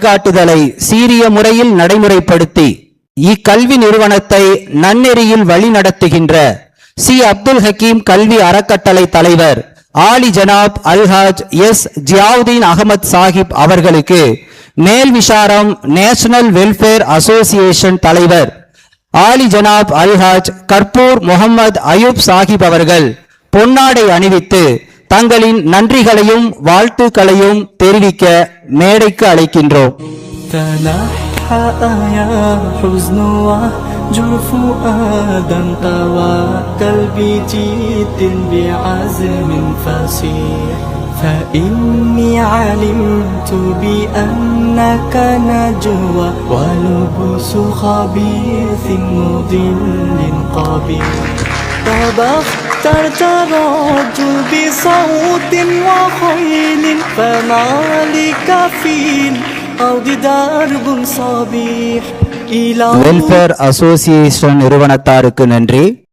காட்டுதலை சீரிய முறையில் நடைமுறைப்படுத்தி இக்கல்வி நிறுவனத்தை நன்னெறியில் வழிநடத்துகின்ற சி அப்துல் ஹக்கீம் கல்வி அறக்கட்டளை தலைவர் ஆலி ஜனாப் அல்ஹாஜ் எஸ் ஜியாவுதீன் அகமது சாஹிப் அவர்களுக்கு மேல் விஷாரம் நேஷனல் வெல்ஃபேர் அசோசியேஷன் தலைவர் ஆலி ஜனாப் அல்ஹாஜ் கர்பூர் முகமது அயூப் சாஹிப் அவர்கள் பொன்னாடை அணிவித்து தங்களின் நன்றிகளையும் வாழ்த்துக்களையும் தெரிவிக்க மேடைக்கு அழைக்கின்றோம். فإني علمت بأنك نجوى ولبس خبيث مضل قبيح اخترت رجل بصوت وخيل فما لكفيل أرض درب صبيح வெல்ஃபேர் அசோசியேஷன் நிறுவனத்தாருக்கு நன்றி.